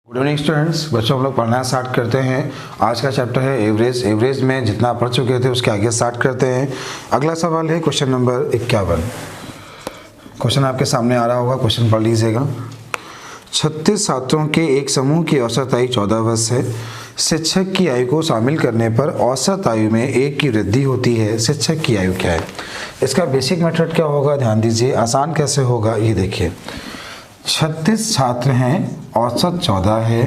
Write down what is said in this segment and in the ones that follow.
Good evening students. बच्चों हम लोग पढ़ना स्टार्ट करते हैं। आज का चैप्टर है एवरेज। एवरेज में जितना पढ़ चुके थे उसके आगे स्टार्ट करते हैं। अगला सवाल है क्वेश्चन नंबर 51। क्वेश्चन आपके सामने आ रहा होगा, क्वेश्चन पढ़ लीजिएगा। 36 छात्रों के एक समूह की औसत आयु 14 वर्ष है। शिक्षक की आयु को शामिल करने पर औसत आयु में 1 की वृद्धि होती है। शिक्षक की आयु क्या है? इसका बेसिक मेथड क्या होगा, ध्यान दीजिए। आसान कैसे होगा ये देखिए। 36 छात्र हैं, औसत 14 है,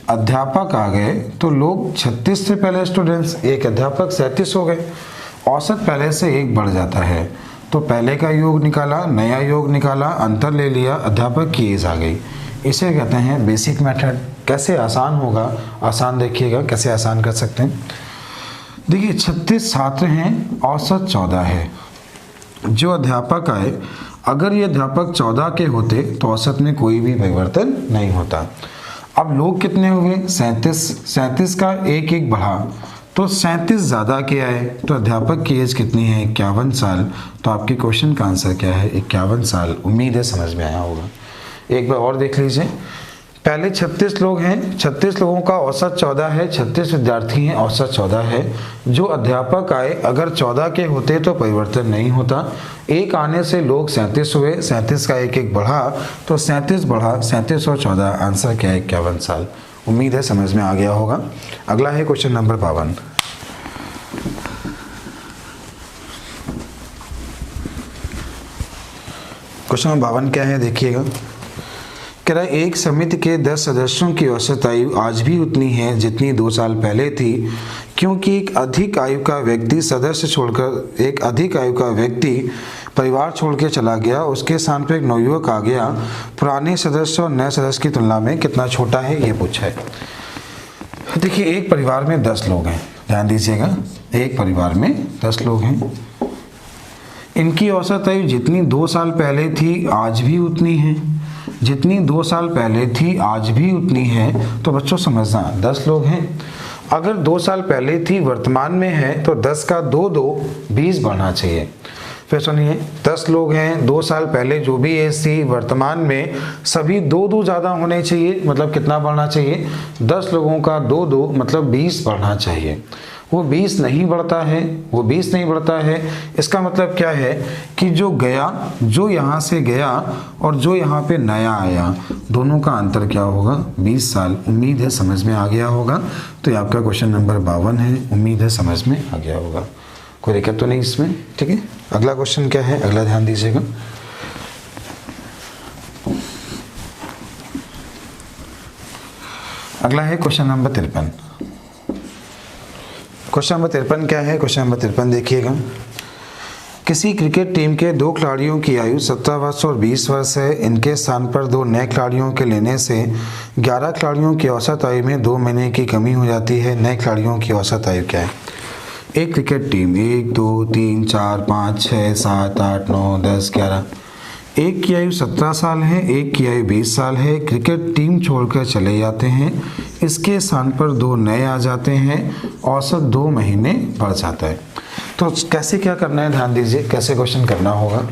अध्यापक आ गए तो लोग 36 से पहले स्टूडेंट्स, एक अध्यापक 37 हो गए। औसत पहले से 1 बढ़ जाता है तो पहले का योग निकाला, नया योग निकाला, अंतर ले लिया, अध्यापक की एज आ गई। इसे कहते हैं बेसिक मेथड। कैसे आसान होगा, आसान देखिएगा कैसे आसान कर सकते हैं। देखिए 36 छात्र हैं, औसत 14 है। जो अध्यापक आए, अगर ये अध्यापक 14 के होते तो औसत में कोई भी परिवर्तन नहीं होता। अब लोग कितने हुए? 37 का 1 बढ़ा तो 37 ज़्यादा के आए तो अध्यापक की एज कितनी है? 51 साल। तो आपके क्वेश्चन का आंसर क्या है? 51 साल। उम्मीद है समझ में आया होगा। एक बार और देख लीजिए। पहले 36 लोग हैं, 36 लोगों का औसत 14 है, 36 विद्यार्थी हैं, औसत 14 है। जो अध्यापक आए, अगर 14 के होते तो परिवर्तन नहीं होता। 1 आने से लोग 37 हुए, 37 का 1 बढ़ा तो 37 बढ़ा, 37 और 14, आंसर क्या है? 51 साल। उम्मीद है समझ में आ गया होगा। अगला है क्वेश्चन नंबर 52। क्वेश्चन नंबर 52 क्या है देखिएगा। कह रहा है एक समिति के 10 सदस्यों की औसत आयु आज भी उतनी है जितनी 2 साल पहले थी, क्योंकि एक अधिक आयु का व्यक्ति परिवार छोड़ के चला गया। उसके स्थान पर एक नवयुवक आ गया। पुराने सदस्य और नए सदस्य की तुलना में कितना छोटा है, ये पूछा है। देखिए एक परिवार में 10 लोग हैं, ध्यान दीजिएगा। एक परिवार में 10 लोग हैं। इनकी औसत आयु जितनी 2 साल पहले थी आज भी उतनी है। जितनी 2 साल पहले थी आज भी उतनी है। तो बच्चों समझना, 10 लोग हैं। अगर 2 साल पहले थी वर्तमान में है तो 10 का 2 20 बढ़ना चाहिए। फिर सुनिए, 10 लोग हैं, 2 साल पहले जो भी एज थी वर्तमान में सभी 2 ज़्यादा होने चाहिए। मतलब कितना बढ़ना चाहिए? 10 लोगों का 2 मतलब 20 बढ़ना चाहिए। वो 20 नहीं बढ़ता है, वो 20 नहीं बढ़ता है। इसका मतलब क्या है कि जो यहाँ से गया और जो यहाँ पे नया आया, दोनों का अंतर क्या होगा? 20 साल। उम्मीद है समझ में आ गया होगा। तो ये आपका क्वेश्चन नंबर 52 है। उम्मीद है समझ में आ गया होगा। कोई दिक्कत तो नहीं इसमें? ठीक है। अगला क्वेश्चन क्या है, अगला ध्यान दीजिएगा। अगला है क्वेश्चन नंबर 53। क्वेश्चन नंबर 53 क्या है? क्वेश्चन नंबर 53 देखिएगा। किसी क्रिकेट टीम के 2 खिलाड़ियों की आयु 17 वर्ष और 20 वर्ष है। इनके स्थान पर 2 नए खिलाड़ियों के लेने से 11 खिलाड़ियों की औसत आयु में 2 महीने की कमी हो जाती है। नए खिलाड़ियों की औसत आयु क्या है? एक क्रिकेट टीम 1 2 3 4 5 6 7 8 9 10 11। एक की आयु 17 साल है, एक की आयु 20 साल है। क्रिकेट टीम छोड़कर चले जाते हैं। इसके स्थान पर 2 नए आ जाते हैं। औसत 2 महीने बढ़ जाता है। तो कैसे क्या करना है, ध्यान दीजिए कैसे क्वेश्चन करना होगा।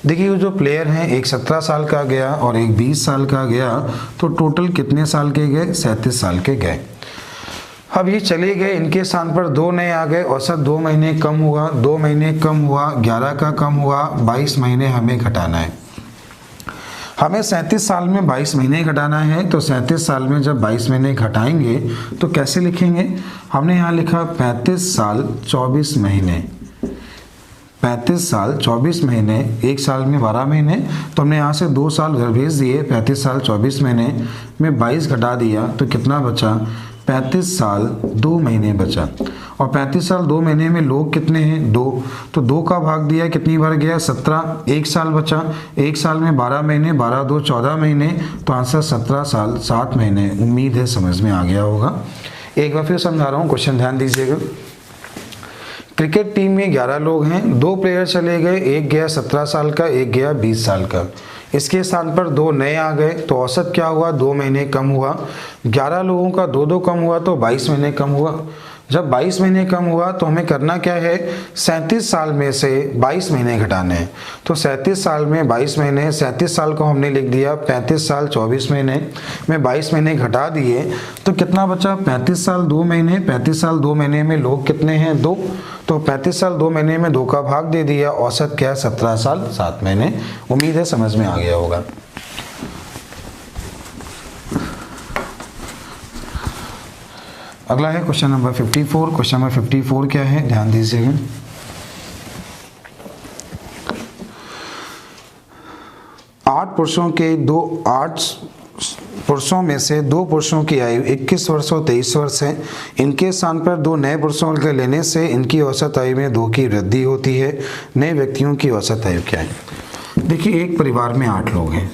देखिए वो जो प्लेयर हैं, एक 17 साल का गया और एक 20 साल का गया, तो टोटल कितने साल के गए? 37 साल के गए। अब ये चले गए, इनके स्थान पर 2 नए आ गए। औसत 2 महीने कम हुआ, 2 महीने कम हुआ, 11 का कम हुआ, 22 महीने हमें घटाना है। हमें 37 साल में 22 महीने घटाना है। तो 37 साल में जब 22 महीने घटाएंगे तो कैसे लिखेंगे? हमने यहाँ लिखा 35 साल 24 महीने। 35 साल 24 महीने, 1 साल में 12 महीने। तो हमने यहाँ से 2 साल घर भेज दिए। 35 साल 24 महीने में 22 घटा दिया तो कितना बचा? 35 साल 2 महीने बचा। और 35 साल 2 महीने में लोग कितने हैं? 2। तो 2 का भाग दिया, कितनी बार गया? 17। 1 साल बचा। 1 साल में 12 महीने, 12 2 14 महीने। तो आंसर 17 साल 7 महीने। उम्मीद है समझ में आ गया होगा। एक बार फिर समझा रहा हूँ, क्वेश्चन ध्यान दीजिएगा। क्रिकेट टीम में 11 लोग हैं, 2 प्लेयर चले गए। एक गया 17 साल का, एक गया 20 साल का। इसके स्थान पर 2 नए आ गए तो औसत क्या हुआ? 2 महीने कम हुआ। 11 लोगों का 2 कम हुआ तो 22 महीने कम हुआ। जब 22 महीने कम हुआ तो हमें करना क्या है, 37 साल में से 22 महीने घटाने हैं। तो 37 साल में 22 महीने, 37 साल को हमने लिख दिया 35 साल 24 महीने में 22 महीने घटा दिए तो कितना बचा, 35 साल 2 महीने। 35 साल 2 महीने में लोग कितने हैं, 2। तो 35 साल 2 महीने में 2 का भाग दे दिया, औसत क्या है, 17 साल 7 महीने। उम्मीद है समझ में आ गया होगा। अगला है क्वेश्चन नंबर 54। क्वेश्चन नंबर 54 क्या है, ध्यान दीजिएगा। आठ पुरुषों में से 2 पुरुषों की आयु 21 वर्ष और 23 वर्ष है। इनके स्थान पर 2 नए पुरुषों के लेने से इनकी औसत आयु में 2 की वृद्धि होती है। नए व्यक्तियों की औसत आयु क्या है। देखिए, एक परिवार में 8 लोग हैं।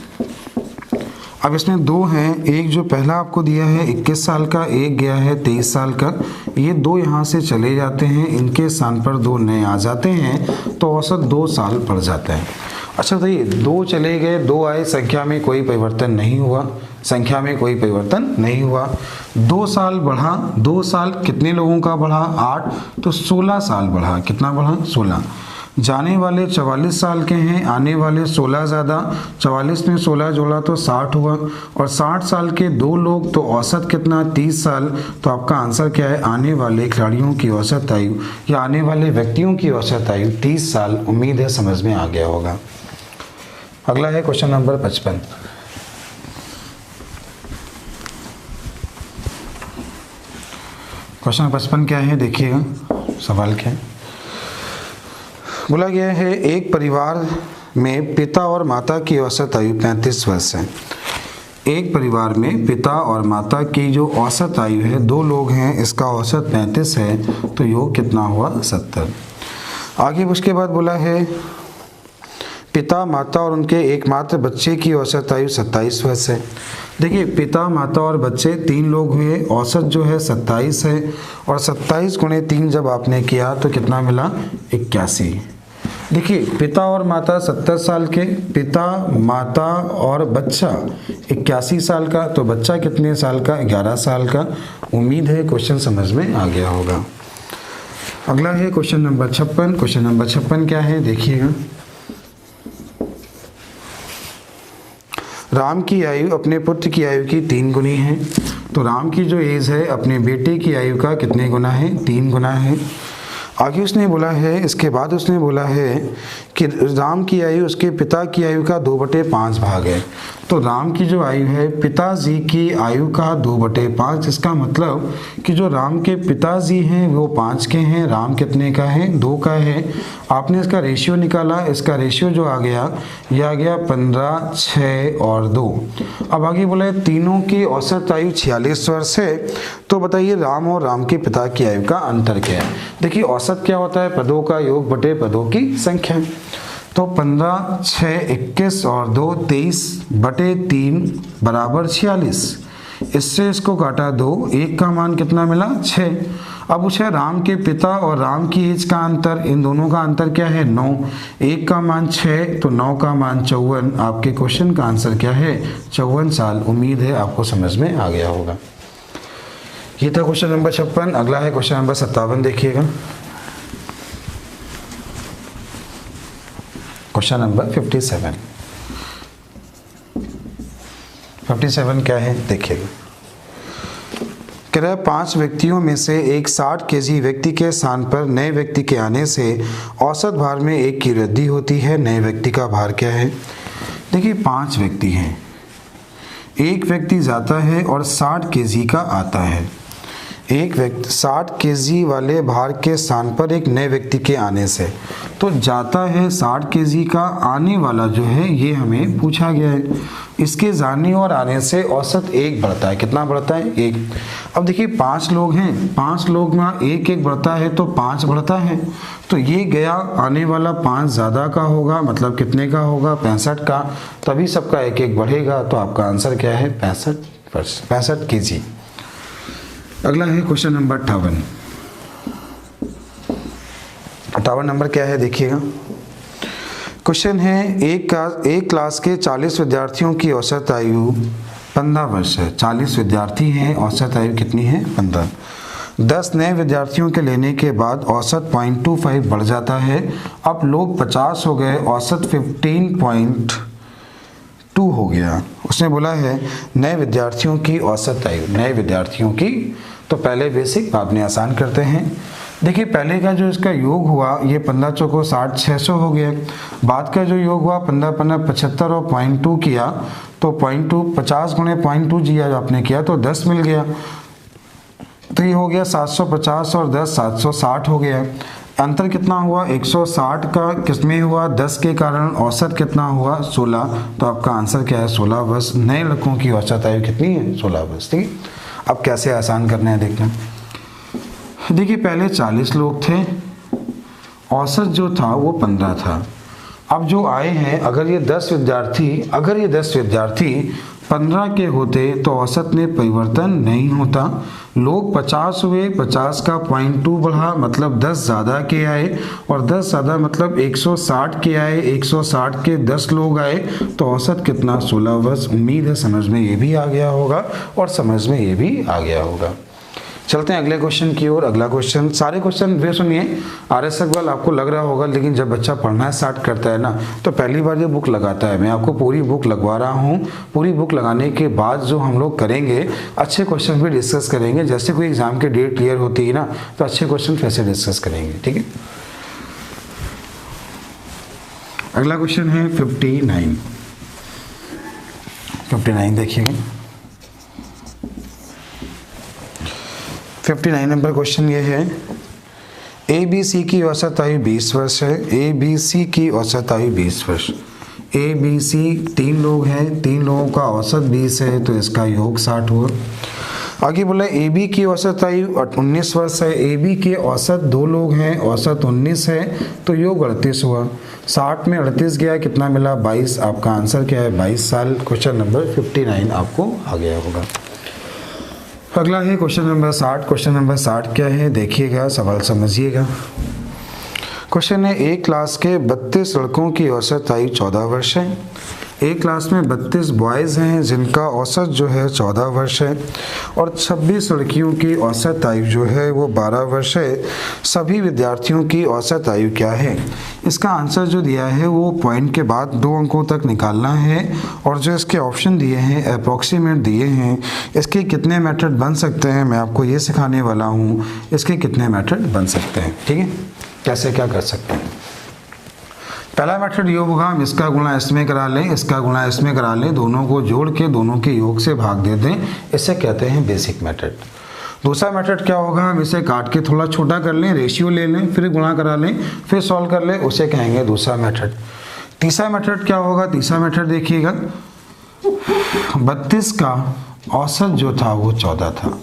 अब इसमें 2 हैं, एक जो पहला आपको दिया है 21 साल का, एक गया है 23 साल का। ये 2 यहाँ से चले जाते हैं, इनके स्थान पर 2 नए आ जाते हैं तो औसत 2 साल बढ़ जाता है। अच्छा बताइए, 2 चले गए, 2 आए, संख्या में कोई परिवर्तन नहीं हुआ, संख्या में कोई परिवर्तन नहीं हुआ। 2 साल बढ़ा, 2 साल कितने लोगों का बढ़ा, 8, तो 16 साल बढ़ा। कितना बढ़ा, 16। जाने वाले 44 साल के हैं, आने वाले 16 ज़्यादा। 44 में 16 जोड़ा तो 60 हुआ, और 60 साल के 2 लोग तो औसत कितना, 30 साल। तो आपका आंसर क्या है, आने वाले खिलाड़ियों की औसत आयु या आने वाले व्यक्तियों की औसत आयु 30 साल। उम्मीद है समझ में आ गया होगा। अगला है क्वेश्चन नंबर 55। क्वेश्चन 55 क्या है, देखिएगा सवाल क्या है। बोला गया है एक परिवार में पिता और माता की औसत आयु 35 वर्ष है। एक परिवार में पिता और माता की जो औसत आयु है, 2 लोग हैं, इसका औसत 35 है, तो योग कितना हुआ, 70। आगे उसके बाद बोला है पिता, माता और उनके एकमात्र बच्चे की औसत आयु 27 वर्ष है। देखिए, पिता, माता और बच्चे 3 लोग हुए, औसत जो है 27 है, और 27 गुणे 3 जब आपने किया तो कितना मिला, 81। देखिए, पिता और माता 70 साल के, पिता, माता और बच्चा 81 साल का, तो बच्चा कितने साल का, 11 साल का। उम्मीद है क्वेश्चन समझ में आ गया होगा। अगला है क्वेश्चन नंबर 56। क्वेश्चन नंबर 56 क्या है, देखिएगा। राम की आयु अपने पुत्र की आयु की 3 गुनी है। तो राम की जो एज है अपने बेटे की आयु का कितने गुना है, 3 गुना है। आगे उसने बोला है, इसके बाद उसने बोला है कि राम की आयु उसके पिता की आयु का 2/5 भाग है। तो राम की जो आयु है पिताजी की आयु का 2/5। इसका मतलब कि जो राम के पिताजी हैं वो 5 के हैं, राम कितने का है, 2 का है। आपने इसका रेशियो निकाला, इसका रेशियो जो आ गया ये आ गया 15, 6 और 2। अब आगे बोला है तीनों की औसत आयु 46 वर्ष है। तो बताइए राम और राम के पिता की आयु का अंतर क्या है। देखिए, औसत क्या होता है, पदों का योग बटे पदों की संख्या। तो 15, 6, 21 और 2 23/3 बराबर 46। इससे इसको काटा 2, 1 का मान कितना मिला, 6। अब पूछे राम के पिता और राम की एज का अंतर, इन दोनों का अंतर क्या है, 9। 1 का मान 6, तो 9 का मान 54। आपके क्वेश्चन का आंसर क्या है, 54 साल। उम्मीद है आपको समझ में आ गया होगा। ये था क्वेश्चन नंबर 56। अगला है क्वेश्चन नंबर 57, देखिएगा। Question number 57। 57 क्या है, देखिएगा। कह रहा है 5 व्यक्तियों में से एक 60 केजी व्यक्ति के स्थान पर नए व्यक्ति के आने से औसत भार में 1 की वृद्धि होती है। नए व्यक्ति का भार क्या है। देखिए, 5 व्यक्ति हैं, एक व्यक्ति जाता है और 60 केजी का आता है। एक व्यक्ति 60 केजी वाले भार के स्थान पर एक नए व्यक्ति के आने से, तो जाता है 60 केजी का, आने वाला जो है ये हमें पूछा गया है। इसके जाने और आने से औसत 1 बढ़ता है। कितना बढ़ता है, 1। अब देखिए 5 लोग हैं, 5 लोग में 1 बढ़ता है तो 5 बढ़ता है। तो ये गया, आने वाला 5 ज़्यादा का होगा, मतलब कितने का होगा, 65 का। तभी सबका 1 बढ़ेगा। तो आपका आंसर क्या है, 65 केजी। अगला है क्वेश्चन नंबर 58। 58 नंबर क्या है, देखिएगा। क्वेश्चन है एक क्लास के 40 विद्यार्थियों की औसत आयु 15 वर्ष है। 40 विद्यार्थी हैं, औसत आयु कितनी है, 15। 10 नए विद्यार्थियों के लेने के बाद औसत 0.25 बढ़ जाता है। अब लोग 50 हो गए, औसत 15.2 हो गया। उसने बोला है नए विद्यार्थियों की औसत आयु, नए विद्यार्थियों की। तो पहले बेसिक, बाद में आसान करते हैं। देखिए पहले का जो इसका योग हुआ ये 15 चौको 60, 600 हो गया। बाद का जो योग हुआ 15 15 75 और 0.2 किया तो 0.2 50 गुणे 0.2 जी आज आपने किया तो 10 मिल गया। तो ये हो गया 750 और 10 760 हो गया। अंतर कितना हुआ 160 का किसमें हुआ 10 के कारण, औसत कितना हुआ 16। तो आपका आंसर क्या है 16 वर्ष। नए लड़कों की औसत आयु कितनी है 16 वर्ष। ठीक है, अब कैसे आसान करना है देखना। देखिए पहले 40 लोग थे, औसत जो था वो 15 था। अब जो आए हैं अगर ये 10 विद्यार्थी 15 के होते तो औसत में परिवर्तन नहीं होता। लोग 50 हुए, 50 का 0.2 बढ़ा मतलब 10 ज़्यादा के आए, और 10 ज़्यादा मतलब 160 के आए, 160 के 10 लोग आए तो औसत कितना 16 वर्ष। उम्मीद है समझ में ये भी आ गया होगा और समझ में ये भी आ गया होगा। चलते हैं अगले क्वेश्चन की ओर। अगला क्वेश्चन, सारे क्वेश्चन वे सुनिए। RS अग्रवाल आपको लग रहा होगा, लेकिन जब बच्चा पढ़ना स्टार्ट करता है ना तो पहली बार ये बुक लगाता है। मैं आपको पूरी बुक लगवा रहा हूँ। पूरी बुक लगाने के बाद जो हम लोग करेंगे, अच्छे क्वेश्चन भी डिस्कस करेंगे। जैसे कोई एग्जाम की डेट क्लियर होती है ना तो अच्छे क्वेश्चन कैसे डिस्कस करेंगे। ठीक है, अगला क्वेश्चन है 59 देखिएगा। 59 नंबर क्वेश्चन ये है, ABC की औसत आयु 20 वर्ष है। ABC की औसत आयु 20 वर्ष। ABC 3 लोग हैं, 3 लोगों का औसत 20 है तो इसका योग 60 हुआ। आगे बोला AB की औसत आयु 19 वर्ष है। AB के औसत 2 लोग हैं, औसत 19 है तो योग 38 हुआ। 60 में 38 गया, कितना मिला 22। आपका आंसर क्या है 22 साल। क्वेश्चन नंबर 59 आपको आ गया होगा। अगला है क्वेश्चन नंबर 60। क्वेश्चन नंबर 60 क्या है देखिएगा, सवाल समझिएगा। क्वेश्चन है एक क्लास के 32 लड़कों की औसत आयु 14 वर्ष है। एक क्लास में 32 बॉयज़ हैं जिनका औसत जो है 14 वर्ष है, और 26 लड़कियों की औसत आयु जो है वो 12 वर्ष है। सभी विद्यार्थियों की औसत आयु क्या है। इसका आंसर जो दिया है वो पॉइंट के बाद 2 अंकों तक निकालना है, और जो इसके ऑप्शन दिए हैं अप्रॉक्सीमेट दिए हैं। इसके कितने मेथड बन सकते हैं मैं आपको ये सिखाने वाला हूँ। इसके कितने मेथड बन सकते हैं, ठीक है, कैसे क्या कर सकते हैं। पहला मेथड ये होगा, हम इसका गुणा इसमें करा लें, इसका गुणा इसमें करा लें, दोनों को जोड़ के दोनों के योग से भाग दे दें। इसे कहते हैं बेसिक मेथड। दूसरा मेथड क्या होगा, हम इसे काट के थोड़ा छोटा कर लें, रेशियो ले लें, फिर गुणा करा लें, फिर सॉल्व कर लें, उसे कहेंगे दूसरा मेथड। तीसरा मेथड क्या होगा, तीसरा मेथड देखिएगा, 32 का औसत जो था वो 14 था,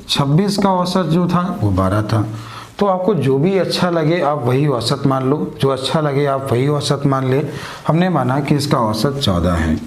26 का औसत जो था वो 12 था। तो आपको जो भी अच्छा लगे आप वही औसत मान लो, जो अच्छा लगे आप वही औसत मान ले। हमने माना कि इसका औसत 14 है,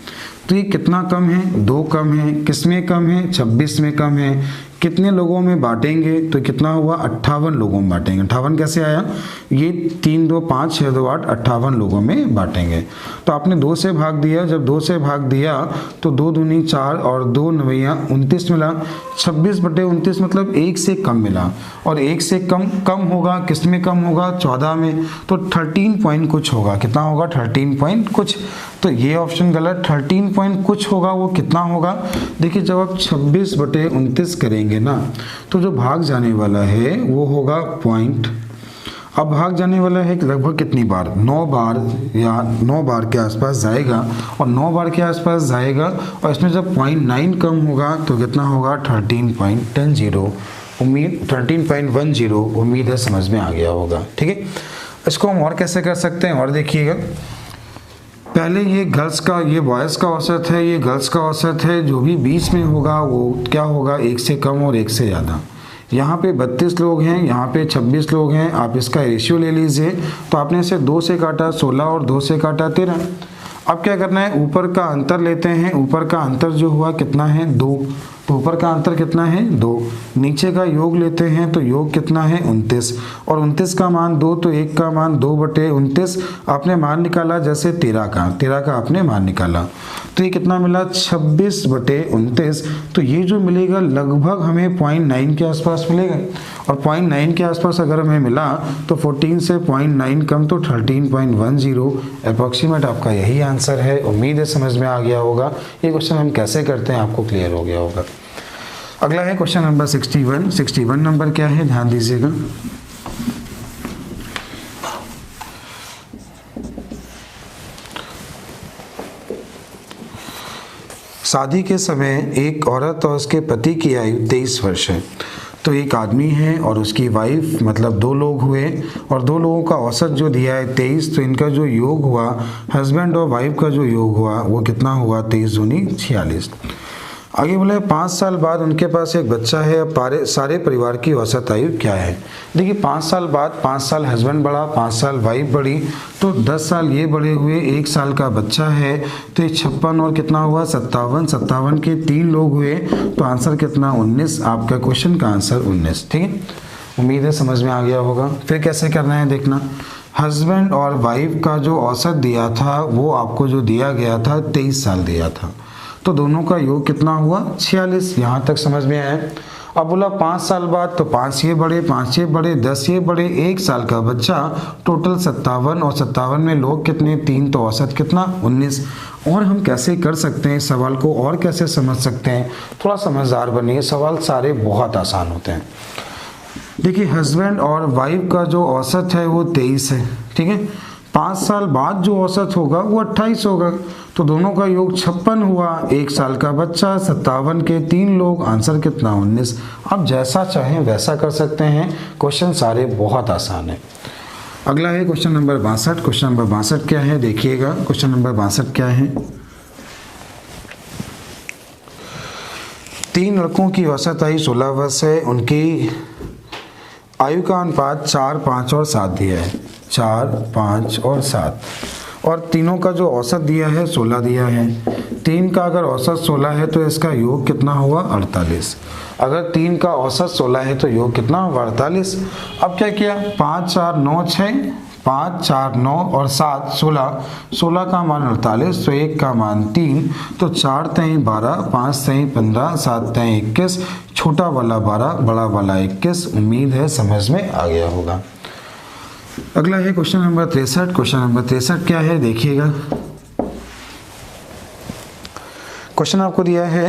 तो ये कितना कम है 2 कम है, किसमें कम है 26 में कम है। कितने लोगों में बांटेंगे तो कितना हुआ 58 लोगों में बांटेंगे। 58 कैसे आया, ये 3 2 5 6 2 8 58 लोगों में बांटेंगे। तो आपने 2 से भाग दिया, जब 2 से भाग दिया तो 2 दूनी 4 और 2 नवैया 29 मिला। 26/29 मतलब 1 से कम मिला, और 1 से कम होगा किस में कम होगा 14 में, तो 13 पॉइंट कुछ होगा। कितना होगा 13 पॉइंट कुछ। तो ये ऑप्शन गलत, 13 पॉइंट कुछ होगा वो कितना होगा। देखिए जब आप 26/29 करेंगे ना तो जो भाग जाने वाला है वो होगा पॉइंट। अब भाग जाने वाला है लगभग कितनी बार 9 बार या 9 बार के आसपास जाएगा, और 9 बार के आसपास जाएगा, और इसमें जब 0.9 कम होगा तो कितना होगा 13.10। उम्मीद 13.10 उम्मीद है समझ में आ गया होगा, ठीक है। इसको हम और कैसे कर सकते हैं और देखिएगा। पहले ये गर्ल्स का, ये बॉयज़ का औसत है, ये गर्ल्स का औसत है, जो भी बीच में होगा वो क्या होगा 1 से कम और 1 से ज़्यादा। यहाँ पे 32 लोग हैं, यहाँ पे 26 लोग हैं, आप इसका रेशियो ले लीजिए। तो आपने इसे 2 से काटा 16 और 2 से काटा 13। अब क्या करना है, ऊपर का अंतर लेते हैं। ऊपर का अंतर जो हुआ कितना है 2, तो ऊपर का अंतर कितना है 2, नीचे का योग लेते हैं तो योग कितना है 29, और 29 का मान 2 तो 1 का मान 2/29 आपने मान निकाला, जैसे 13 का आपने मान निकाला, तो ये कितना मिला 26/29। तो ये जो मिलेगा लगभग हमें 0.9 के आसपास मिलेगा, और 0.9 के आसपास अगर हमें मिला तो 14 से 0.9 कम तो 13.10 अप्रॉक्सीमेट आपका यही आंसर है। उम्मीद है समझ में आ गया होगा। ये क्वेश्चन हम कैसे करते हैं आपको क्लियर हो गया होगा। अगला है क्वेश्चन नंबर 61 नंबर क्या है ध्यान दीजिएगा। शादी के समय एक औरत और उसके पति की आयु 23 वर्ष है। तो एक आदमी है और उसकी वाइफ, मतलब 2 लोग हुए, और 2 लोगों का औसत जो दिया है 23, तो इनका जो योग हुआ हस्बैंड और वाइफ का जो योग हुआ वो कितना हुआ 23 दूनी 46। आगे बोला 5 साल बाद उनके पास एक बच्चा है। अब सारे परिवार की औसत आयु क्या है। देखिए 5 साल बाद 5 साल हस्बैंड बढ़ा, 5 साल वाइफ बढ़ी, तो 10 साल ये बड़े हुए, 1 साल का बच्चा है, तो ये 56 और कितना हुआ 57 के 3 लोग हुए, तो आंसर कितना 19। आपका क्वेश्चन का आंसर 19। ठीक है, उम्मीद है समझ में आ गया होगा। फिर कैसे करना है देखना, हस्बैंड और वाइफ का जो औसत दिया था वो आपको जो दिया गया था 23 साल दिया था, तो दोनों का योग कितना हुआ 46। यहाँ तक समझ में आया। अब बोला 5 साल बाद, तो 5 ये बड़े, 5 ये बड़े, 10 ये बड़े, 1 साल का बच्चा, टोटल 57, और 57 में लोग कितने 3, तो औसत कितना 19। और हम कैसे कर सकते हैं इस सवाल को, और कैसे समझ सकते हैं, थोड़ा समझदार बनिए, सवाल सारे बहुत आसान होते हैं। देखिए हस्बैंड और वाइफ का जो औसत है वो 23 है। ठीक है, 5 साल बाद जो औसत होगा वो 28 होगा, तो दोनों का योग 56 हुआ, 1 साल का बच्चा, 57 के 3 लोग, आंसर कितना 19। आप जैसा चाहें वैसा कर सकते हैं, क्वेश्चन सारे बहुत आसान है। अगला है क्वेश्चन नंबर 62। क्वेश्चन नंबर 62 क्या है देखिएगा। क्वेश्चन नंबर 62 क्या है, 3 लड़कों की औसत आयु 16 वर्ष है। उनकी आयु का अनुपात 4, 5 और 7 दिया है, 4, 5 और 7, और तीनों का जो औसत दिया है 16 दिया है। 3 का अगर औसत 16 है तो इसका योग कितना हुआ 48। अगर 3 का औसत 16 है तो योग कितना हुआ 48। अब क्या किया, 5, 4, 9, 6, 5, 4, 9 और 7, 16, 16 का मान 48, तो 1 का मान 3, तो 4 तेई 12, 5 तेई 15, 7 तेई 21, छोटा वाला 12, बड़ा वाला 21। उम्मीद है समझ में आ गया होगा। अगला है क्वेश्चन नंबर 63। क्वेश्चन नंबर 63 क्या है देखिएगा। क्वेश्चन आपको दिया है,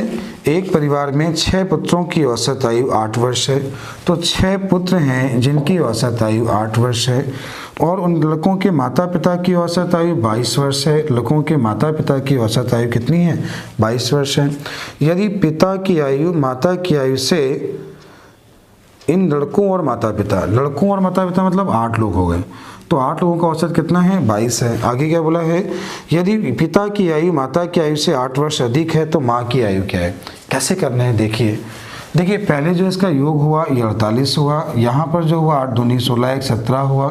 एक परिवार में 6 पुत्रों की औसत आयु 8 वर्ष है। तो 6 पुत्र हैं जिनकी औसत आयु 8 वर्ष है, और उन लड़कों के माता पिता की औसत आयु 22 वर्ष है। लड़कों के माता पिता की औसत आयु कितनी है 22 वर्ष है। यदि पिता की आयु माता की आयु से, इन लड़कों और माता पिता मतलब 8 लोग हो गए, तो 8 लोगों का औसत कितना है 22 है। आगे क्या बोला है, यदि पिता की आयु माता की आयु से 8 वर्ष अधिक है तो माँ की आयु क्या है। कैसे करना है देखिए पहले जो इसका योग हुआ ये 48 हुआ, यहाँ पर जो हुआ 8 दूनी 16, 1 17 हुआ।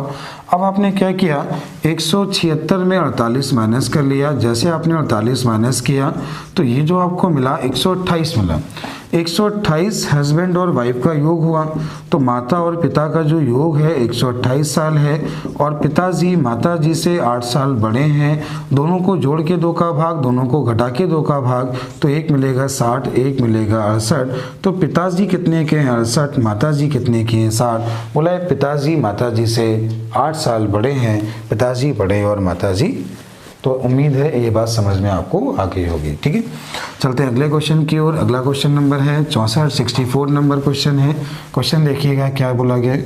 अब आपने क्या किया 176 में 48 माइनस कर लिया। जैसे आपने 48 माइनस किया तो ये जो आपको मिला 128 मिला। 128 हस्बैंड और वाइफ का योग हुआ, तो माता और पिता का जो योग है 128 साल है, और पिताजी माताजी से 8 साल बड़े हैं। दोनों को जोड़ के 2 का भाग, दोनों को घटा के 2 का भाग, तो एक मिलेगा 60, एक मिलेगा 68। तो पिताजी कितने के हैं 68, माताजी कितने के हैं 60। बोला है पिताजी माताजी से 8 साल बड़े हैं, पिताजी बड़े और माताजी। तो उम्मीद है ये बात समझ में आपको आ गई होगी। ठीक है, चलते हैं अगले क्वेश्चन की ओर। अगला क्वेश्चन नंबर है 64, 64 नंबर क्वेश्चन है। क्वेश्चन देखिएगा क्या बोला गया।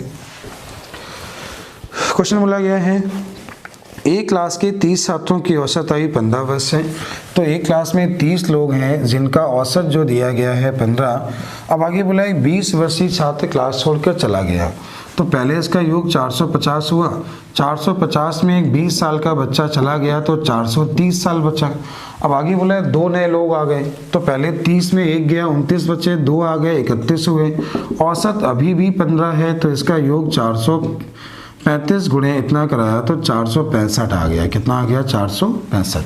क्वेश्चन बोला गया है, एक क्लास के 30 छात्रों की औसत आयु 15 वर्ष है। तो एक क्लास में 30 लोग हैं जिनका औसत जो दिया गया है 15। अब आगे बोला है 20 वर्षीय छात्र क्लास छोड़कर चला गया, तो पहले इसका योग 450 हुआ। 450 में एक 20 साल का बच्चा चला गया तो 430 साल बचा। अब आगे बोला है 2 नए लोग आ गए, तो पहले 30 में 1 गया, 29 बचे, 2 आ गए, 31 हुए। औसत अभी भी 15 है, तो इसका योग 435 गुणे इतना कराया तो 465 आ गया। कितना आ गया 465।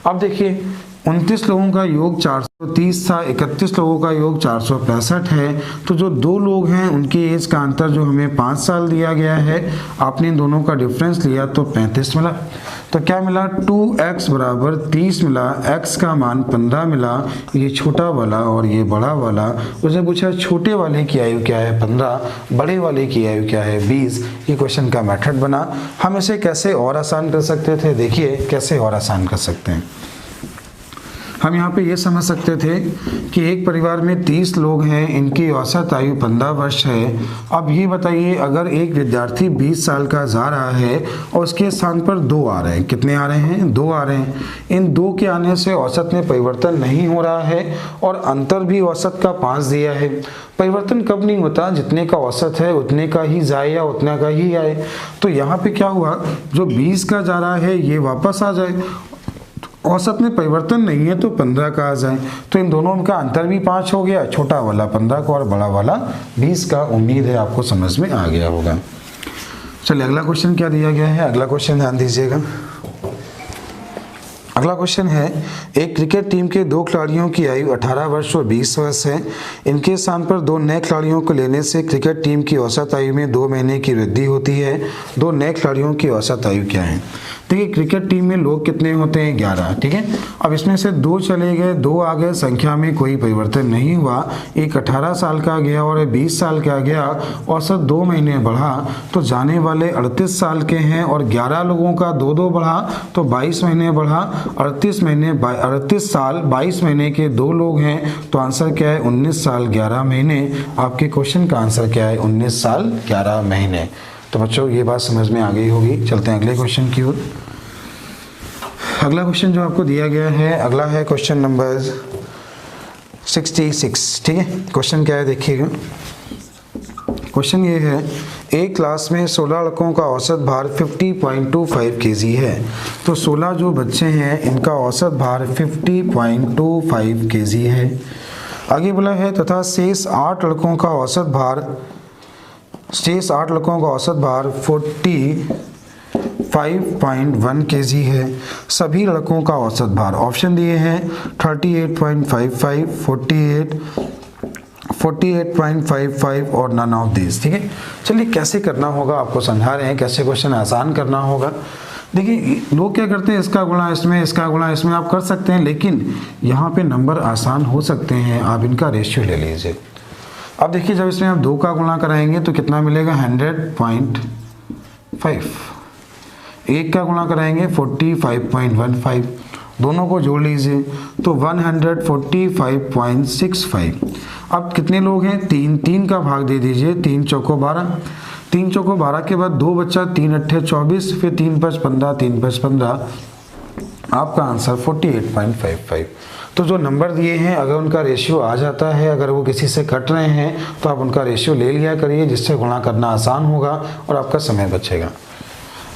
अब देखिए 29 लोगों का योग 430 था, 31 लोगों का योग 465 है। तो जो दो लोग हैं उनकी एज का अंतर जो हमें 5 साल दिया गया है, आपने इन दोनों का डिफरेंस लिया तो 35 मिला। तो क्या मिला, 2x बराबर 30 मिला, x का मान 15 मिला, ये छोटा वाला और ये बड़ा वाला। उसने पूछा छोटे वाले की आयु क्या है 15, बड़े वाले की आयु क्या है 20। ये क्वेश्चन का मेथड बना। हम इसे कैसे और आसान कर सकते थे, देखिए कैसे और आसान कर सकते हैं। हम यहाँ पे ये समझ सकते थे कि एक परिवार में 30 लोग हैं, इनकी औसत आयु 15 वर्ष है। अब ये बताइए, अगर एक विद्यार्थी 20 साल का जा रहा है और उसके स्थान पर 2 आ रहे हैं, कितने आ रहे हैं, 2 आ रहे हैं। इन 2 के आने से औसत में परिवर्तन नहीं हो रहा है और अंतर भी औसत का 5 दिया है। परिवर्तन कब नहीं होता, जितने का औसत है उतने का ही जाए या उतना का ही आए। तो यहाँ पे क्या हुआ, जो 20 का जा रहा है ये वापस आ जाए, औसत में परिवर्तन नहीं है तो 15 का आ जाए। तो इन दोनों का अंतर भी 5 हो गया, छोटा वाला 15 का और बड़ा वाला 20 का। उम्मीद है आपको समझ में आ गया होगा। चलिए अगला क्वेश्चन क्या दिया गया है, अगला क्वेश्चन ध्यान दीजिएगा। अगला क्वेश्चन है, एक क्रिकेट टीम के 2 खिलाड़ियों की आयु 18 वर्ष और 20 वर्ष है। इनके स्थान पर 2 नए खिलाड़ियों को लेने से क्रिकेट टीम की औसत आयु में 2 महीने की वृद्धि होती है। 2 नए खिलाड़ियों की औसत आयु क्या है। देखिए क्रिकेट टीम में लोग कितने होते हैं, 11, ठीक है। अब इसमें से 2 चले गए, 2 आ गए, संख्या में कोई परिवर्तन नहीं हुआ। एक 18 साल का गया और 20 साल का गया, औसत 2 महीने बढ़ा तो जाने वाले 38 साल के हैं और 11 लोगों का 2-2 बढ़ा तो 22 महीने बढ़ा। 38 साल 22 महीने के 2 लोग हैं तो आंसर क्या है, 19 साल 11 महीने। आपके क्वेश्चन का आंसर क्या है, 19 साल 11 महीने। तो बच्चों ये बात समझ में आ गई होगी। चलते हैं अगले क्वेश्चन की ओर। अगला क्वेश्चन जो आपको दिया गया है, अगला है क्वेश्चन नंबर 66, ठीक है। क्वेश्चन क्या है देखिएगा। क्वेश्चन ये है, एक क्लास में 16 लड़कों का औसत भार 50.25 kg है। तो 16 जो बच्चे हैं इनका औसत भार 50.25 kg है। आगे बोला है तथा शेष 8 लड़कों का औसत भार 45.1 kg है। सभी लड़कों का औसत भार ऑप्शन दिए हैं 38.55, 48.55 और नन ऑफ दिस, ठीक है। चलिए कैसे करना होगा आपको समझा रहे हैं, कैसे क्वेश्चन आसान करना होगा। देखिए लोग क्या करते हैं, इसका गुणा इसमें, इसका गुणा इसमें आप कर सकते हैं, लेकिन यहाँ पे नंबर आसान हो सकते हैं। आप इनका रेशियो ले लीजिए। अब देखिए जब इसमें आप 2 का गुणा कराएंगे तो कितना मिलेगा, 100.5। 1 का गुणा कराएंगे 45.15, दोनों को जोड़ लीजिए तो 145.65। अब कितने लोग हैं, 3 का भाग दे दीजिए, 3 चौको 12, 3 चौको 12 के बाद 2 बच्चा, 3 अट्ठे 24, फिर 3 5 15, 3 5 15, आपका आंसर 48.55। तो जो नंबर दिए हैं अगर उनका रेशियो आ जाता है, अगर वो किसी से कट रहे हैं तो आप उनका रेशियो ले लिया करिए, जिससे गुणा करना आसान होगा और आपका समय बचेगा।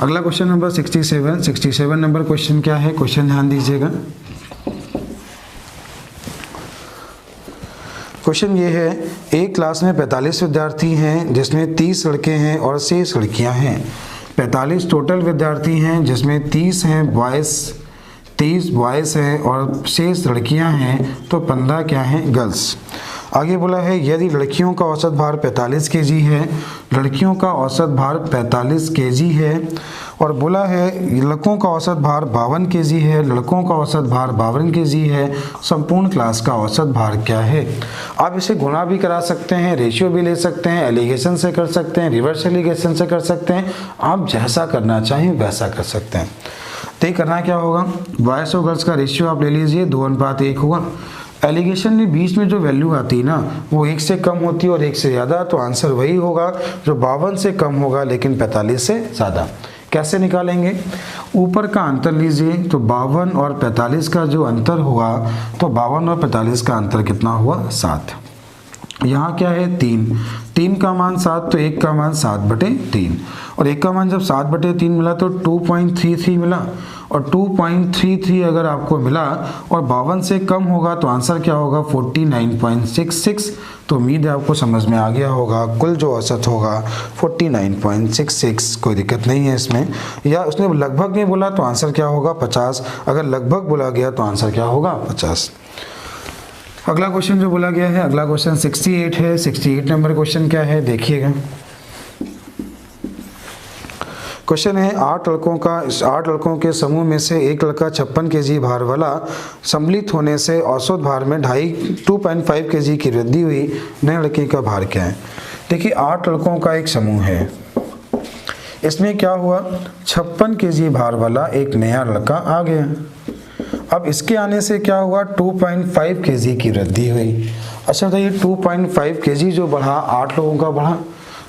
अगला क्वेश्चन नंबर 67 नंबर क्वेश्चन क्या है, क्वेश्चन ध्यान दीजिएगा। क्वेश्चन ये है, एक क्लास में 45 विद्यार्थी हैं जिसमें 30 लड़के हैं और शेष लड़कियां हैं। 45 टोटल विद्यार्थी हैं जिसमें 30 हैं बॉयज़, 30 बॉयज़ हैं और शेष लड़कियां हैं तो 15 क्या हैं, गर्ल्स। आगे बोला है यदि लड़कियों का औसत भार 45 kg है, लड़कियों का औसत भार 45 kg है, और बोला है लड़कों का औसत भार 52 kg है, लड़कों का औसत भार 52 kg है, संपूर्ण क्लास का औसत भार क्या है। आप इसे गुणा भी करा सकते हैं, रेशियो भी ले सकते हैं, एलिगेशन से कर सकते हैं, रिवर्स एलिगेशन से कर सकते हैं, आप जैसा करना चाहें वैसा कर सकते हैं। तो करना क्या होगा, बॉयज़ और गर्ल्स का रेशियो आप ले लीजिए, 2:1 होगा। एलिगेशन में बीच में जो वैल्यू आती है ना वो 1 से कम होती है और 1 से ज़्यादा, तो आंसर वही होगा जो 52 से कम होगा लेकिन 45 से ज़्यादा। कैसे निकालेंगे, ऊपर का अंतर लीजिए तो 52 और 45 का जो अंतर हुआ तो 52 और 45 का अंतर कितना हुआ, 7। यहाँ क्या है, 3 का मान 7 तो 1 का मान 7/3, और 1 का मान जब 7/3 मिला तो 2.33 मिला, और 2.33 अगर आपको मिला और 52 से कम होगा तो आंसर क्या होगा 49.66। तो उम्मीद है आपको समझ में आ गया होगा। कुल जो औसत होगा 49.66, कोई दिक्कत नहीं है इसमें। या उसने लगभग नहीं बोला तो आंसर क्या होगा 50, अगर लगभग बोला गया तो आंसर क्या होगा 50। अगला क्वेश्चन जो बोला गया है, अगला क्वेश्चन 68 है। 68 नंबर क्वेश्चन क्या है देखिएगा। क्वेश्चन है 8 लड़कों के समूह में से एक लड़का 56 kg भार वाला सम्मिलित होने से औसत भार में 2.5 kg की वृद्धि हुई। नए लड़के का भार क्या है? देखिए 8 लड़कों का एक समूह है, इसमें क्या हुआ 56 kg भार वाला एक नया लड़का आ गया। अब इसके आने से क्या हुआ 2.5 kg की वृद्धि हुई। अच्छा बताइए 2.5 kg जो बढ़ा 8 लोगों का बढ़ा,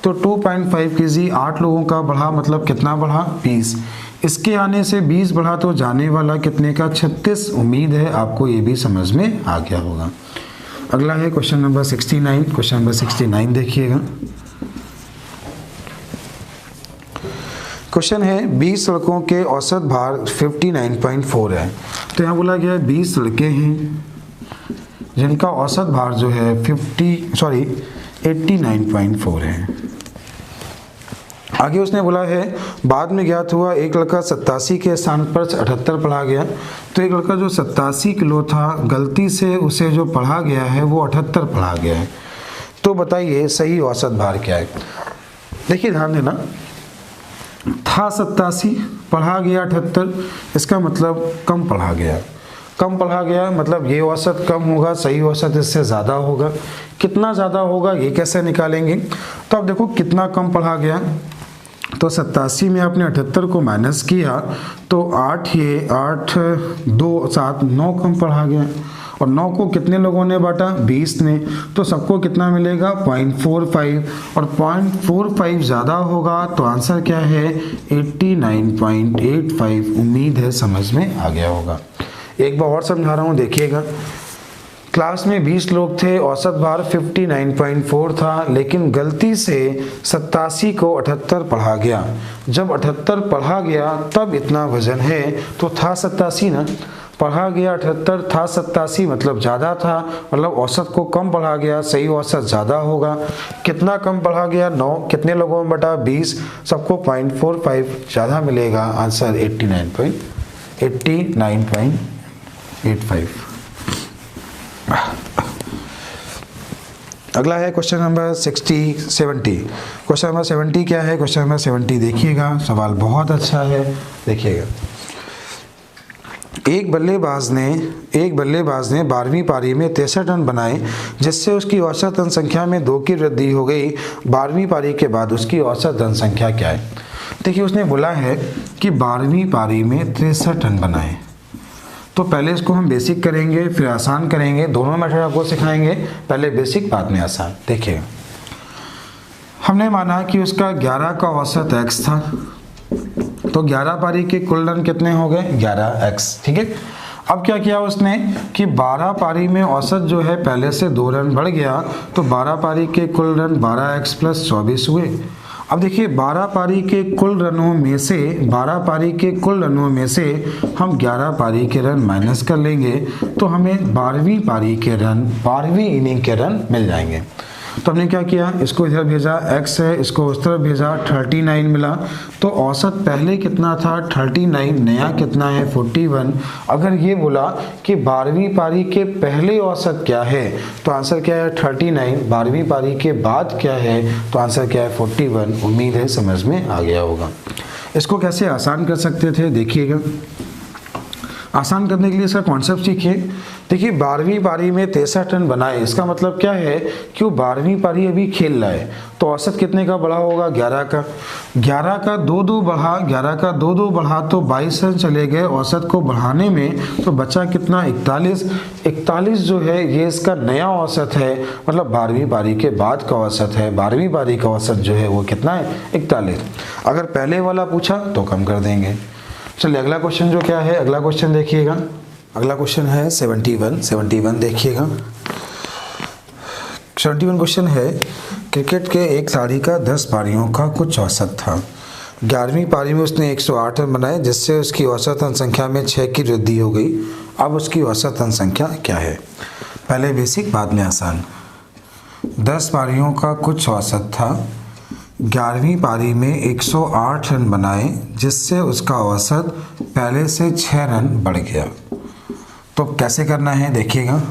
तो 2.5 kg 8 लोगों का बढ़ा मतलब कितना बढ़ा 20। इसके आने से 20 बढ़ा तो जाने वाला कितने का 36। उम्मीद है आपको ये भी समझ में आ गया होगा। अगला है क्वेश्चन नंबर 69। क्वेश्चन नंबर 69 देखिएगा। क्वेश्चन है 20 लड़कों के औसत भार 59.4 है। तो यहाँ बोला गया है 20 लड़के हैं जिनका औसत भार जो है 89.4 है। आगे उसने बोला है बाद में ज्ञात हुआ एक लड़का 87 के स्थान पर 78 पढ़ा गया। तो एक लड़का जो 87 किलो था गलती से उसे जो पढ़ा गया है वो 78 पढ़ा गया है। तो बताइए सही औसत भार क्या है? देखिए ध्यान देना, था 87 पढ़ा गया 78, इसका मतलब कम पढ़ा गया। कम पढ़ा गया मतलब ये औसत कम होगा, सही औसत इससे ज़्यादा होगा। कितना ज़्यादा होगा ये कैसे निकालेंगे? तो अब देखो कितना कम पढ़ा गया, तो 87 में आपने 78 को माइनस किया तो 8 2 7 9 कम पढ़ा गया। और 9 को कितने लोगों ने बांटा 20 ने, तो सबको कितना मिलेगा 0.45। और 0.45 ज़्यादा होगा तो आंसर क्या है 89.85। उम्मीद है समझ में आ गया होगा। एक बार और समझा रहा हूँ देखिएगा। क्लास में 20 लोग थे, औसत भार 59.4 था, लेकिन गलती से 87 को 78 पढ़ा गया। जब 78 पढ़ा गया तब इतना वजन है, तो था 87 ना, पढ़ा गया 78 था 87 मतलब ज़्यादा था, मतलब औसत को कम पढ़ा गया, सही औसत ज़्यादा होगा। कितना कम पढ़ा गया 9, कितने लोगों में बटा 20, सबको 0.45 ज़्यादा मिलेगा। आंसर 89.85। अगला है क्वेश्चन नंबर 70। क्वेश्चन नंबर 70 क्या है? क्वेश्चन नंबर 70 देखिएगा, सवाल बहुत अच्छा है, देखिएगा। एक बल्लेबाज ने 12वीं पारी में 63 रन बनाए, जिससे उसकी औसत रन संख्या में 2 की वृद्धि हो गई। 12वीं पारी के बाद उसकी औसत रन संख्या क्या है? देखिए उसने बोला है कि 12वीं पारी में 63 रन बनाए। तो पहले इसको हम बेसिक करेंगे फिर आसान करेंगे, दोनों मेथड आपको सिखाएंगे, पहले बेसिक बाद में आसान। देखिए हमने माना कि उसका 11 का औसत x था, तो 11 पारी के कुल रन कितने हो गए 11x, ठीक है। अब क्या किया उसने कि 12 पारी में औसत जो है पहले से 2 रन बढ़ गया, तो 12 पारी के कुल रन 12x + 24 हुए। अब देखिए 12 पारी के कुल रनों में से हम 11 पारी के रन माइनस कर लेंगे, तो हमें 12वीं इनिंग के रन मिल जाएंगे। तो हमने क्या किया, इसको इधर भेजा, x है, इसको उस तरफ भेजा, 39 मिला। तो औसत पहले कितना था 39, नया कितना है 41। अगर ये बोला कि 12वीं पारी के पहले औसत क्या है, तो आंसर क्या है 39। 12वीं पारी के बाद क्या है, तो आंसर क्या है 41। उम्मीद है समझ में आ गया होगा। इसको कैसे आसान कर सकते थे देखिएगा। आसान करने के लिए इसका कॉन्सेप्ट सीखिए। देखिए 12वीं पारी में 63 रन बनाए, इसका मतलब क्या है कि वो 12वीं पारी अभी खेल रहा है, तो औसत कितने का बढ़ा होगा 11 का। 11 का 2-2 बढ़ा तो 22 रन चले गए औसत को बढ़ाने में, तो बचा कितना 41 जो है ये इसका नया औसत है, मतलब 12वीं पारी के बाद का औसत है। 12वीं पारी का औसत जो है वो कितना है 41। अगर पहले वाला पूछा तो कम कर देंगे। चलिए अगला क्वेश्चन जो क्या है, अगला क्वेश्चन देखिएगा। अगला क्वेश्चन है 71 देखिएगा। 71 क्वेश्चन है क्रिकेट के एक खिलाड़ी का 10 पारियों का कुछ औसत था। 11वीं पारी में उसने 108 रन बनाए जिससे उसकी औसत रन संख्या में 6 की वृद्धि हो गई। अब उसकी औसत रन संख्या क्या है? पहले बेसिक बाद में आसान। 10 पारियों का कुछ औसत था, 11वीं पारी में 108 रन बनाए जिससे उसका औसत पहले से 6 रन बढ़ गया। तो कैसे करना है देखिएगा।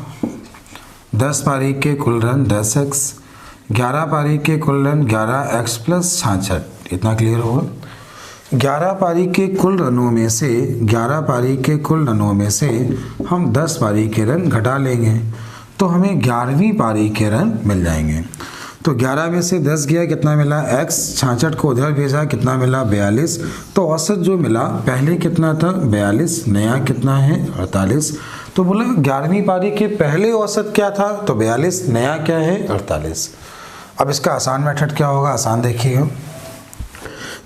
10 पारी के कुल रन 10x, 11 पारी के कुल रन 11x प्लस 66, इतना क्लियर होगा। 11 पारी के कुल रनों में से 11 पारी के कुल रनों में से हम 10 पारी के रन घटा लेंगे तो हमें 11वीं पारी के रन मिल जाएंगे। तो 11 में से 10 गया, कितना मिला x, 66 को उधर भेजा, कितना मिला 42। तो औसत जो मिला पहले कितना था 42, नया कितना है 48। तो बोला 11वीं पारी के पहले औसत क्या था तो 42, नया क्या है 48। अब इसका आसान मेथड क्या होगा, आसान देखिएगा।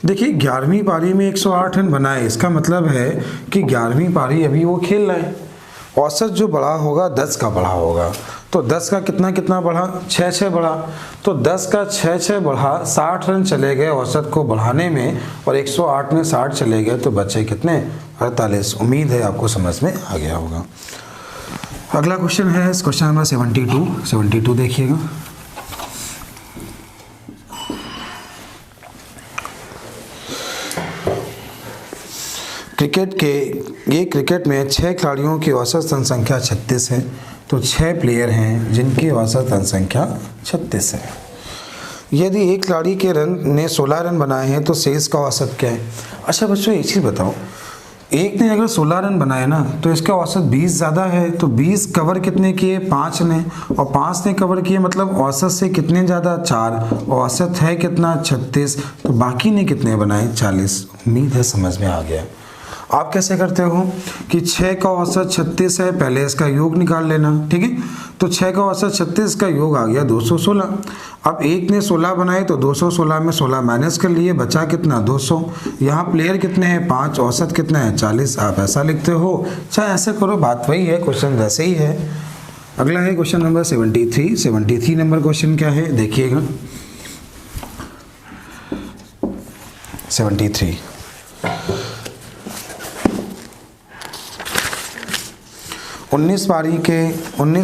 देखिए 11वीं पारी में 108 रन बनाए, इसका मतलब है कि 11वीं पारी अभी वो खेल रहे हैं। औसत जो बढ़ा होगा 10 का बढ़ा होगा, तो 10 का कितना कितना बढ़ा 6 बढ़ा, तो 10 का 6 बढ़ा, 60 रन चले गए औसत को बढ़ाने में और 108 में 60 चले गए तो बचे कितने 48। उम्मीद है आपको समझ में आ गया होगा। अगला क्वेश्चन है क्वेश्चन नंबर 72 देखिएगा। क्रिकेट में 6 खिलाड़ियों की औसत रन संख्या 36 है, तो 6 प्लेयर हैं जिनकी औसत रन संख्या 36 है। यदि एक खिलाड़ी के रन ने 16 रन बनाए हैं तो शेष का औसत क्या है? अच्छा बच्चों एक चीज़ बताओ, एक ने अगर 16 रन बनाए ना तो इसका औसत 20 ज़्यादा है, तो 20 कवर कितने किए 5 ने, और 5 ने कवर किए मतलब औसत से कितने ज़्यादा 4, औसत है कितना 36, तो बाकी ने कितने बनाए 40। उम्मीद है समझ में आ गया। आप कैसे करते हो कि 6 का औसत 36 है, पहले इसका योग निकाल लेना, ठीक है। तो 6 का औसत 36 का योग आ गया 216। अब एक ने 16 बनाए तो 216 में 16 माइनस कर लिए, बचा कितना 200। यहाँ प्लेयर कितने हैं 5, औसत कितना है 40। आप ऐसा लिखते हो, चाहे ऐसे करो, बात वही है, क्वेश्चन वैसे ही है। अगला है क्वेश्चन नंबर 73 नंबर क्वेश्चन क्या है देखिएगा। 73 19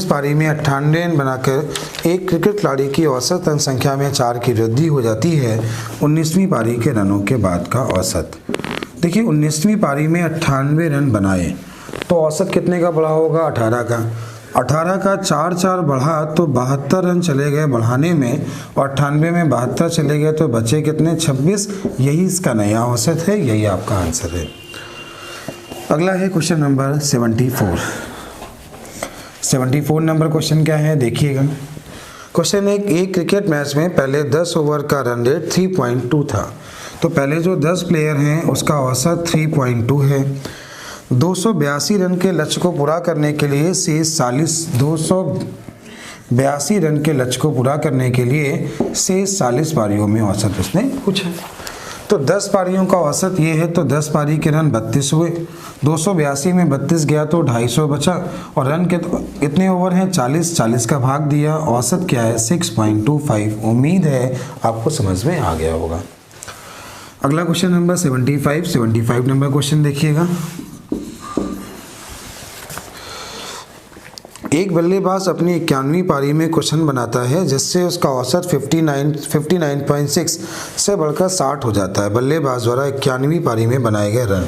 पारी में 98 रन बनाकर एक क्रिकेट खिलाड़ी की औसत रन संख्या में 4 की वृद्धि हो जाती है 19वीं पारी के रनों के बाद का औसत। देखिए 19वीं पारी में 98 रन बनाए तो औसत कितने का बढ़ा होगा 18 का। 18 का 4 बढ़ा तो 72 रन चले गए बढ़ाने में, और 98 में 72 चले गए तो बचे कितने 26। यही इसका नया औसत है, यही आपका आंसर है। अगला है क्वेश्चन नंबर 74 नंबर क्वेश्चन क्या है देखिएगा। क्वेश्चन एक क्रिकेट मैच में पहले 10 ओवर का रन रेट 3.2 था, तो पहले जो 10 प्लेयर हैं उसका औसत 3.2 है। 282 रन के लक्ष्य को पूरा करने के लिए शेष 282 रन के लक्ष्य को पूरा करने के लिए शेष 40 पारियों में औसत उसने पूछा। तो 10 पारियों का औसत ये है, तो 10 पारी के रन 32 हुए, 282 में 32 गया तो 250 बचा, और रन के तो कितने ओवर हैं 40 का भाग दिया, औसत क्या है 6.25। उम्मीद है आपको समझ में आ गया होगा। अगला क्वेश्चन नंबर 75 नंबर क्वेश्चन देखिएगा। एक बल्लेबाज अपनी 91वीं पारी में क्वेश्चन बनाता है जिससे उसका औसत 59.6 से बढ़कर 60 हो जाता है। बल्लेबाज द्वारा 91वीं पारी में बनाए गए रन।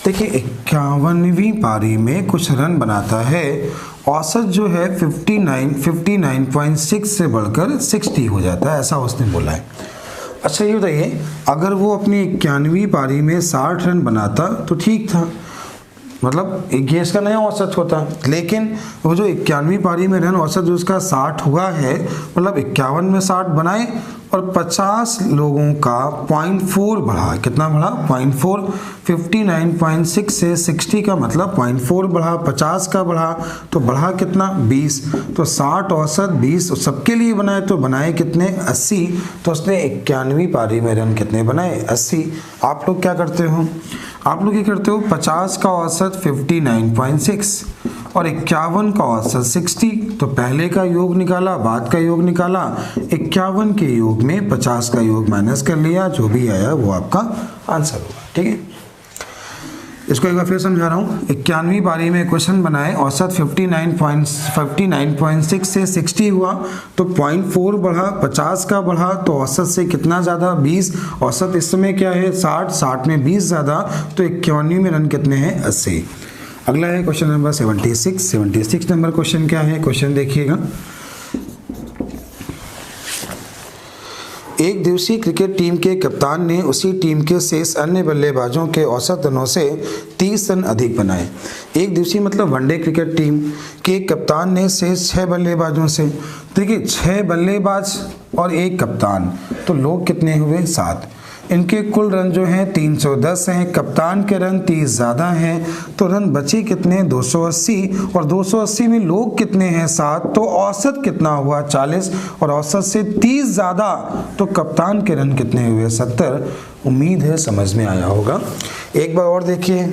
देखिए 51वीं पारी में कुछ रन बनाता है, औसत जो है 59.6 से बढ़कर 60 हो जाता है, ऐसा उसने बोला है। अच्छा ये बताइए, अगर वो अपनी 91वीं पारी में 60 रन बनाता तो ठीक था, मतलब ये इसका नया औसत होता, लेकिन वो जो 91वीं पारी में रन औसत जो उसका 60 हुआ है, मतलब 51 में 60 बनाए और 50 लोगों का 0.4 बढ़ा। कितना बढ़ा 0.4, 59.6 से 60 का मतलब 0.4 बढ़ा, 50 का बढ़ा तो बढ़ा कितना 20, तो 60 औसत 20 सबके लिए बनाए तो बनाए कितने 80, तो उसने 91वीं पारी में रन कितने बनाए 80। आप लोग क्या करते हो, आप लोग ये करते हो 50 का औसत 59.6 और 51 का औसत 60। तो पहले का योग निकाला, बाद का योग निकाला, 51 के योग में 50 का योग माइनस कर लिया, जो भी आया वो आपका आंसर होगा। ठीक है, इसको एक बार फिर समझा रहा हूँ। 91वीं पारी में क्वेश्चन बनाए, औसत 59.6 से 60 हुआ, तो 0.4 बढ़ा, 50 का बढ़ा तो औसत से कितना ज़्यादा, 20। औसत इस समय क्या है 60 में 20 ज़्यादा, तो 91 में रन कितने हैं 80। अगला है क्वेश्चन नंबर 76 नंबर क्वेश्चन क्या है, क्वेश्चन देखिएगा। एक दिवसीय क्रिकेट टीम के कप्तान ने उसी टीम के शेष अन्य बल्लेबाजों के औसत रनों से 30 रन अधिक बनाए। एक दिवसीय मतलब वनडे क्रिकेट टीम के कप्तान ने शेष 6 बल्लेबाजों से, देखिए 6 बल्लेबाज और एक कप्तान, तो लोग कितने हुए 7। इनके कुल रन जो हैं 310 हैं, कप्तान के रन 30 ज़्यादा हैं, तो रन बचे कितने 280, और 280 में लोग कितने हैं 7, तो औसत कितना हुआ 40, और औसत से 30 ज़्यादा, तो कप्तान के रन कितने हुए 70। उम्मीद है समझ में आया होगा। एक बार और देखिए,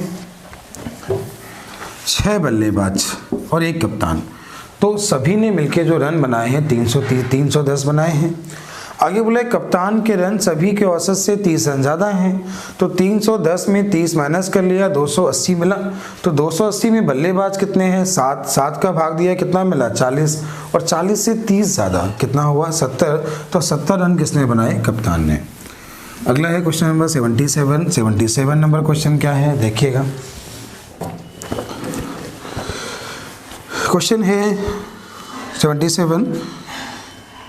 6 बल्लेबाज और एक कप्तान, तो सभी ने मिलकर जो रन बनाए हैं 310 बनाए हैं। आगे बोले कप्तान के रन सभी के औसत से 30 रन ज़्यादा हैं, तो 310 में 30 माइनस कर लिया, 280 मिला। तो 280 में बल्लेबाज कितने हैं 7 का भाग दिया, कितना मिला 40, और 40 से 30 ज़्यादा कितना हुआ 70, तो 70 रन किसने बनाए कप्तान ने। अगला है क्वेश्चन नंबर 77 नंबर क्वेश्चन क्या है देखिएगा। क्वेश्चन है 77,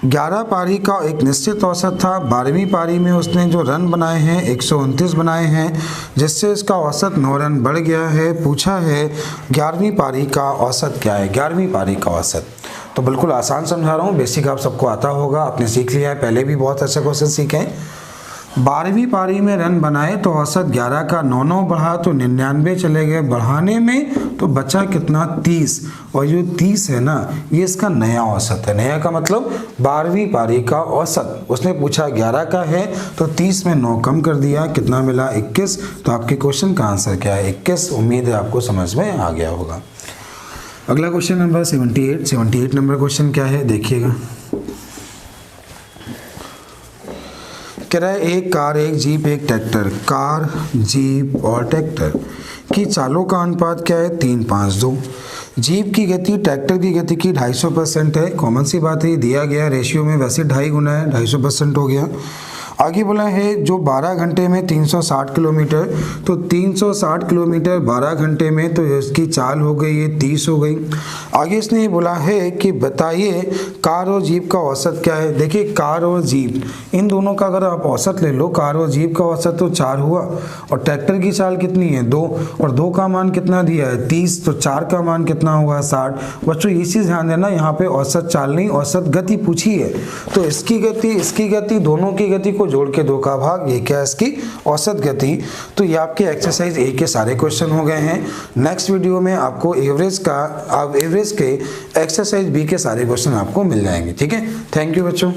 11 पारी का एक निश्चित औसत था। 12वीं पारी में उसने जो रन बनाए हैं 129 बनाए हैं, जिससे इसका औसत 9 रन बढ़ गया है। पूछा है 11वीं पारी का औसत क्या है। 11वीं पारी का औसत तो बिल्कुल आसान समझा रहा हूँ, बेसिक आप सबको आता होगा, आपने सीख लिया है, पहले भी बहुत अच्छा क्वेश्चन सीखे हैं। 12वीं पारी में रन बनाए तो औसत 11 का 9 बढ़ा, तो 99 चले गए बढ़ाने में, तो बचा कितना 30, और जो 30 है ना ये इसका नया औसत है। नया का मतलब 12वीं पारी का औसत, उसने पूछा 11 का है तो 30 में 9 कम कर दिया, कितना मिला 21। तो आपके क्वेश्चन का आंसर क्या है 21। उम्मीद है आपको समझ में आ गया होगा। अगला क्वेश्चन नंबर 78 नंबर क्वेश्चन क्या है देखिएगा। कह रहा है एक कार, एक जीप, एक ट्रैक्टर, कार, जीप और ट्रैक्टर की चालों का अनुपात क्या है 3:5:2। जीप की गति ट्रैक्टर की गति की 250% है। कॉमन सी बात है, दिया गया रेशियो में वैसे 2.5 गुना है, 250% हो गया। आगे बोला है जो 12 घंटे में 360 किलोमीटर, तो 360 किलोमीटर 12 घंटे में, तो इसकी चाल हो गई ये 30 हो गई। आगे इसने ये बोला है कि बताइए कार और जीप का औसत क्या है। देखिए कार और जीप इन दोनों का अगर आप औसत ले लो, कार और जीप का औसत तो 4 हुआ, और ट्रैक्टर की चाल कितनी है 2, और 2 का मान कितना दिया है 30, तो 4 का मान कितना हुआ 60। बच्चों ये चीज़ ध्यान देना, यहाँ पे औसत चाल नहीं औसत गति पूछी है, तो इसकी गति दोनों की गति को जोड़ के 2 का भाग, ये क्या है इसकी औसत गति। तो ये आपके एक्सरसाइज ए के सारे क्वेश्चन हो गए हैं। नेक्स्ट वीडियो में आपको एवरेज के एक्सरसाइज बी के सारे क्वेश्चन आपको मिल जाएंगे। ठीक है, थैंक यू बच्चों।